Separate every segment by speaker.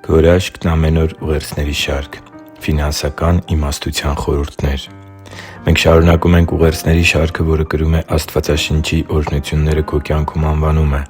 Speaker 1: Քո հրաշքն՝ ամեն օր ուղերձների շարք։ Ֆինանսական իմաստության խորհուրդներ։ Մենք շարունակում ենք ուղերձների շարքը, որը կրում է «Աստվածաշնչի օրհնությունները քո կյանքում» անվանումը։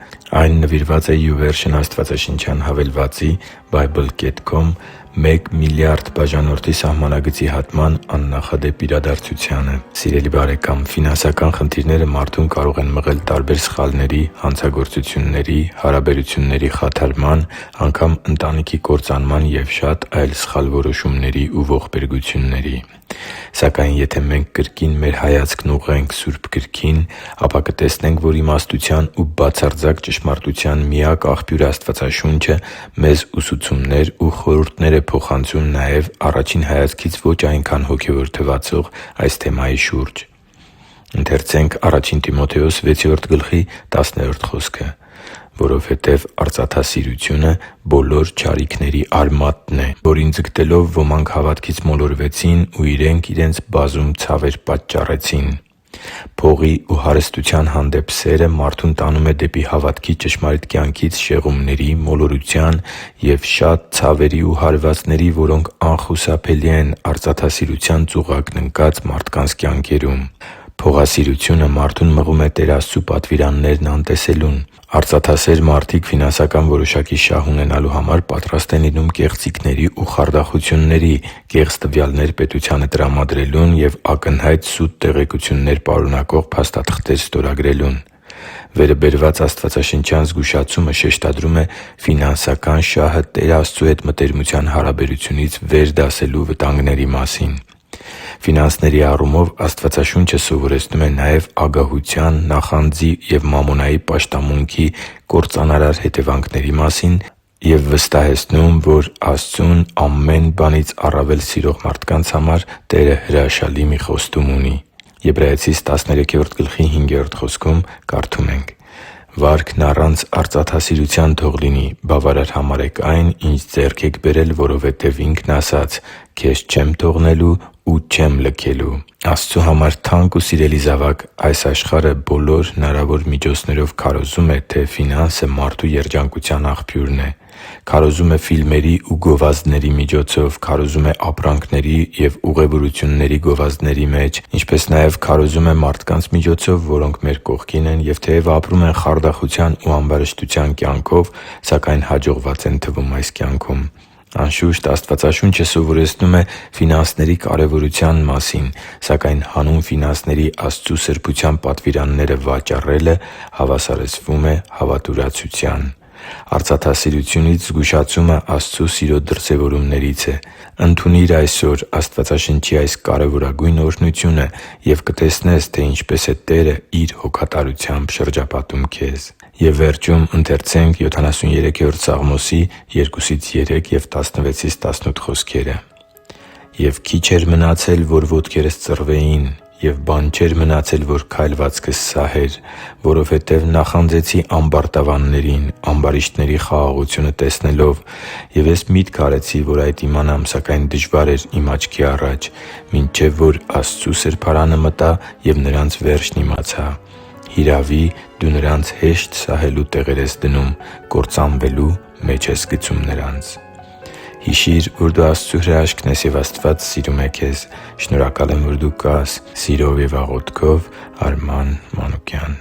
Speaker 1: Այն նվիրված է YouVersion աստվածաշնչյան հավելվածի Bible.com 1 միլիարդ բաժանորդի սահմանագծի հատման աննախադեպ իրադարձությանը։ Սիրելի՛ բարեկամ, ֆինանսական խնդիրները մարդուն կարող են մղել տարբեր սխալների, հանցագործությունների, հարաբերությունների խաթարման, անգամ ընտանիքի կործանման և շատ այլ սխալ որոշումների ու ողբերգությունների։ Սակայն եթե մենք կրկին մեր հայացքն ուղղենք Սուրբ Գրքին, ապա կտեսնենք, որ իմաստության ու բացարձակ ճշմարտության միակ աղբյուր Աստվածաշունչը մեզ ուսուցումներ ու խորհուրդներ է փոխանցում նաև առաջին հայացքից ոչ այնքան հոգևոր թվացող այս թեմայի շուրջ։ «Որովհետև արծաթասիրությունը բոլոր չարիքների արմատն է, որին ձգտելով ոմանք հավատքից մոլորվեցին ու իրենք իրենց բազում ցավեր պատճառեցին» (Ա Տիմոթեոս 6.10)։ Փողի ու հարստության հանդեպ սերը մարդուն տանում է դեպի հավատքի ճշմարիտ կյանքից շեղումների, մոլորության և շատ ցավերի ու հարվածների, որոնք անխուսափելի են արծաթասիրության ծուղակն ընկած մարդկանց կյանքերում։ Փողասիրությունը մարդուն մղում է Տեր Աստծու պատվիրաններն անտեսելուն։ Արծաթասեր մարդիկ ֆինանսական որոշակի շահ ունենալու համար պատրաստ են լինում կեղծիքների ու խարդախությունների, կեղծ տվյալներ պետությանը տրամադրելուն և ակնհայտ սուտ տեղեկություններ պարունակող փաստաթղթեր ստորագրելուն։ Վերը բերված աստվածաշնչյան զգուշացումը շեշտադրում է ֆինանսական շահը Տեր Աստծու հետ մտերմության հարաբերությունից վեր դասելու վտանգների մասին։ Ֆինանսների առումով Աստվածաշունչը սովորեցնում է նաև ագահության, նախանձի և մամոնայի պաշտամունքի կործանարար հետևանքների մասին և վստահեցնում, որ Աստծուն ամեն բանից առավել սիրող մարդկանց համար Տերը հրաշալի մի խոստում ունի։ Եբրայեցիս 13.5 խոսքում կարդում ենք. «Վարքն առանց արծաթասիրության թող լինի. բավարար համարեք այն, ինչ ձեռք եք բերել, որովհետև Ինքն ասաց. «Քեզ չեմ թողնելու ու չեմ լքելու»» (Ա Պետրոս 5.7)։ Աստծու համար թանկ ու սիրելի՛ զավակ, այս աշխարհը բոլոր հնարավոր միջոցներով քարոզում է, թե ֆինանսը մարդու երջանկության աղբյուրն է։ Քարոզում է ֆիլմերի ու գովազդների միջոցով, քարոզում է ապրանքների և ուղևորությունների գովազդների մեջ, ինչպես նաև քարոզում է մարդկանց միջոցով, որոնք մեր կողքին են և թեև ապրում են խարդախության ու ամբարշտության կյանքով, սակայն հաջողված են թվում այս կյանքում։ Անշուշտ, Աստվածաշունչը սովորեցնում է ֆինանսների կարևորության մասին, սակայն հանուն ֆինանսների Աստծու սրբության պատվիրանները վաճառելը հավասարեցվում է հավատուրացության։ Արծաթասիրությունից զգուշացումը Աստծու սիրո դրսևորումներից է։ Ընդունի՛ր այսօր Աստվածաշնչի այս կարևորագույն օրհնությունը և կտեսնես, թե ինչպես է Տերը Իր հոգատարությամբ շրջապատում քեզ։ «Եվ քիչ էր մնացել, որ ոտքերս ծռվեին, և բան չէր մնացել, որ քայլվածքս սահեր, որովհետև նախանձեցի ամբարտավաններին՝ ամբարիշտների խաղաղությունը տեսնելով։ Եվ ես միտք արեցի, որ այդ իմանամ, սակայն դժվար էր իմ աչքի առաջ, մինչև որ Աստծու սրբարանը մտա և նրանց վերջն իմացա։ Հիրավի, դու նրանց հեշտ սահելու տեղեր ես դնում, կործանվելու մեջ ես գցում նրանց» (Հռոմեացիս 8.2-3)։ Հիշի՛ր, որ դու Աստծո հրաշքն ես, և Աստված սիրում է քեզ։ Շնորհակալ եմ, որ դու կա՛ս։ Սիրով և աղոթքով, Արման Մանուկյան։